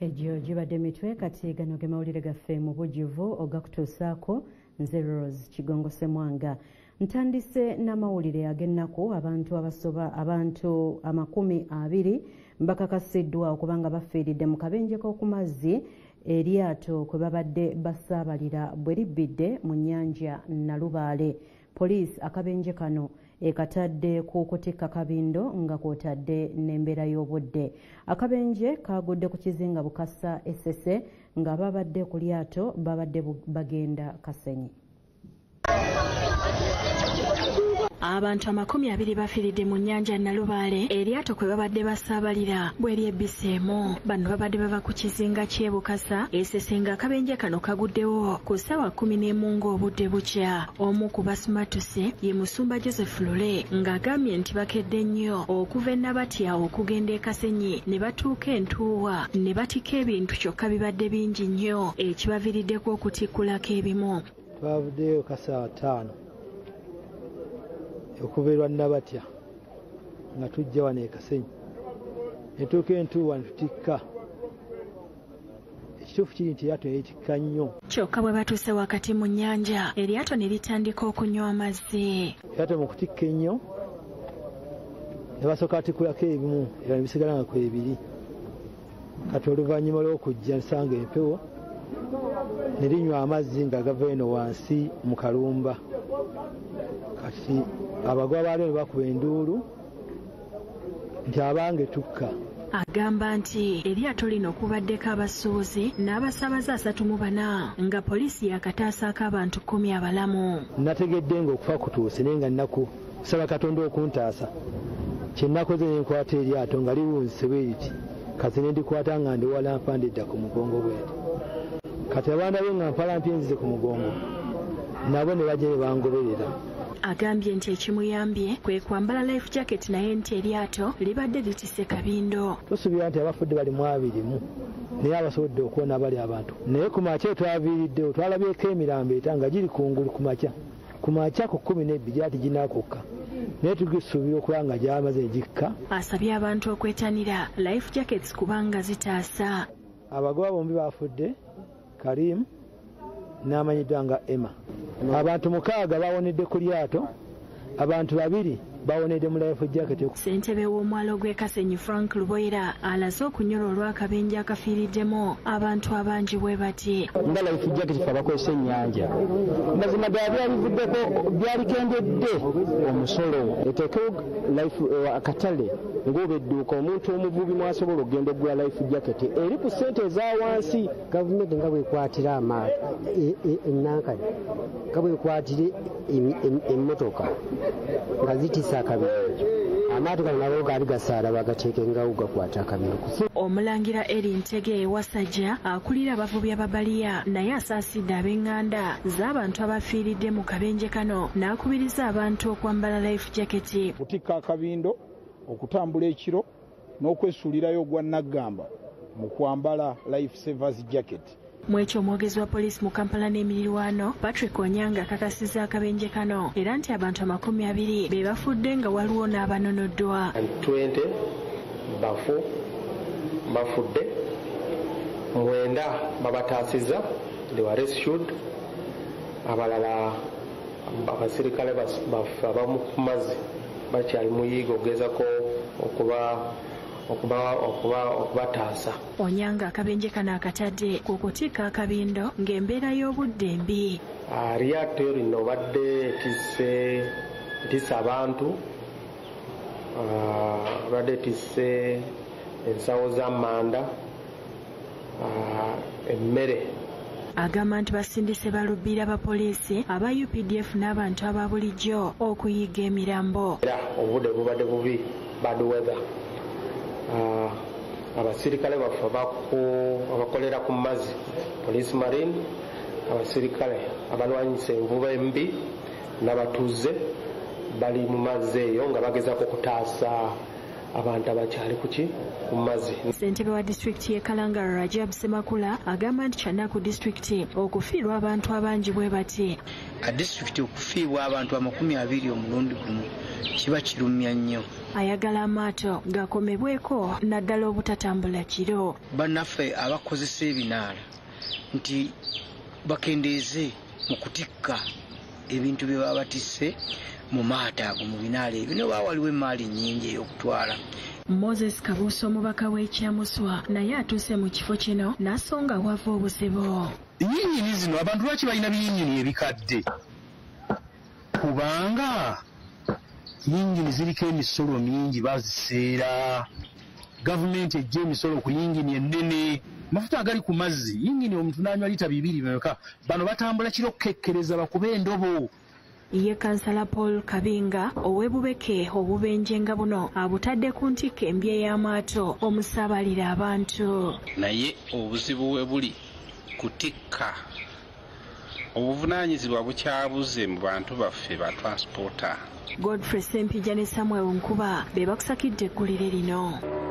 Ejjo gibadde mitwe kati gano ge mawulire gaffe mu bujjuvu ogakutuusaako nze Rose Kigongo Semwanga. Ntandise n'amawulire ag'ennaku abantu abasoba abantu 20 bakakasiddwa okubanga bafiiridde mu kabenje k'oku mazzi Eryato Kwebabadde basaabalira bwe Libbidde mu Nyanja Nalubaale. Poliisi akabenje kano ekatadde ku kutikka kabindo nga kwotadde n'embeera y'obudde. Akabenje kagudde ku Kizinga Bukasa Essese nga babadde ku lyato babadde bagenda Kasenyi. Abantu 20 bafiiridde mu Nyanja Nalubaale Eryato Kwebabadde basaabalira bwe lyebbiseemu. Bano babadde bava ku Kizinga ky'e Bukasa Essese nga akabenje kano kaguddewo ku ssaawa 11 ng'obudde bukya. Omu ku basumatuse ye Musumba Joseph Lule ng'agambye nti bakedde nnyo okuva e Nabatya okugenda e Kasenyi ne batuuka Entuuwa ne batika ebintu kyokka bibadde bingi nnyo ekibaviiriddeko okutikkulako ebimu. Twavuddeyo kasaawa 5 okubeerwa Nabatya nga tujja wano e Kasenyi ne tuuka Entuuwa ne tutikka. Ekituufu kiri nti eryato yeetikka nnyo. Kyokka bwe batuuse wakati mu nnyanja eryato ne litandika okunywa amazzi. Eryato mu kutikka ennyo ne basooka batikkulako ebimu era ne bisigala nga kwebiri. Kati oluvannyuma lw'okujja nsanga empewo ne linywa amazzi nga gava eno wansi mu kalumba. Kati abagwa baaliwo ne bakuba enduulu nti abange tukka. Agamba nti eryato lino kubaddeko abasuubuzi n'abasaabaze 34 nga poliisi yakataasaako abantu 10 abalamu. Nategedde ng'okufa kutuuse naye nga nnaku kusaba Katonda okuntaasa. Kye nakoze ne nkwata eryato nga liwunzise bwe liti kati ne ndikwata nga ndi wala mpandidda ku mugongo bweti. Kati abaana be nga mpalampi enzize ku mugongo nabo ne bajja ne bangoberera. Agambye nti ekimuyambye kwe kwambala life jacket naye nti eryato libadde litise kabindo. Tusuubira nti abafudde bali mu 20 naye abasobodde okuwona bali abantu. Naye ku makya twaviiriddewo twalabyeko emirambo etanga giri kungulu ku makya. Ku makya ku 12 gyati ginaakukka. Naye tugisuubira okuba nga gyamaze egikka. Asabye abantu okwetanira life jackets kubanga zitaasa. Abagoba bombi bafudde Karim n'amanyiddwa nga Emma. Abantu 6 bawonedde ku lyato, abantu 2 bawonedde mu life jacket. Ssentebe w'omwalo gw'e Kasenyi Frank Luboyera alaze okunyola olw'akabenje akafiiriddemu abantu abangi bwe bati. Nga life jacket fe abakozesa ennyanja mazima ddala byalivuddeko byalikendedde omusolo eteekewo life akatale ng'obedduuka omuntu omuvubi mwasobola okugenda ogula life jacket eri ku ssente eza wansi. Gavumenti nga bwekwatira ennankani nga bwekwatire emmotoka nga zitisa akabenje amaato gano nabo gaali gasaala bagateeke ngawo gakwata akabenje. Omulangira eri Ntege Wasajja akulira abavubi ababaliya naye asaasidde ab'eŋŋanda z'abantu abafiiridde mu kabenje kano n'akubiriza abantu okwambala life jacket. Kutikka akabindo, okutambula ekiro n'okwesuulirayo ogwa naggamba mu kwambala life savers jacket. Mwekyo omwogezi wa poliisi mu Kampala n'emirirwano Patrick Onyanga akakasizza akabenje kano era nti abantu 20 be bafudde nga waliwo n'abanonoddwa. 20 bafu bafudde 9 babataasizza they were rescued. Abalala abasirikale abamu ku mazzi bakyali muyiga ogezako okubataasa. Onyanga akabenje kano akatadde ku kutikka akabindo ng'embeera y'obudde mbi. Eryato lino badde etisse abantu, badde etisse ensawo z'amanda, emmere. Agamba nti basindise balubbira abapoliisi aba UPDF n'abantu aba bulijjo okuyiga emirambo. Era obudde bubadde bubi, bad weather. Abasirikale baffe abakolera ku mazzi police marine, abasirikale abalwanyisa envuba embi n'abatuuze bali mu mazzi eyo nga bagezako okutaasa abantu abakyali kuki ku mazzi. Ssentebe wa disitulikiti y'e Kalanga Rajab Semakula agamba nti kyanaku disitulikiti okufiirwa abantu abangi bwe bati. Disitulikiti okufiibwa abantu 20 omulundi gumu kiba kirumya nnyo. Ayagala amaato gakomebweko naddala obutatambula kiro. Bannaffe abakozesa ebinaala nti bakendeeze mu kutikka ebintu bye baba batisse mu maato ago mu binaala ebyo ne waliwo emaali nnyingi ey'okutwala. Moses Kabuuso omubaka w'ekyamuswa naye atuuse mu kifo kino n'asonga wava obuzibu. Yinnyini zino abantu lwaki balina biyinnyini ebikadde? Kubanga yinnyini ziriko emisolo mingi baziseera. Gavumenti ejja emisolo ku yinnyini ennene. Mafuta agali ku mazzi yinnyini omuntu n'anywa lita 2 bimeka. Bano batambula kiro kekkereza bakube endobo. Ye kansala Paul Kabinga ow'ebubeke obubenje nga buno abutadde ku ntikko embi ey'amaato omusaabalira abantu. Naye obuzibu we buli kutikka obuvunaanyizibwa bukyabuze mu bantu baffe ba transporter. Godfrey Sempija ne Samuel Nkuba be bakusakidde eggulire lino.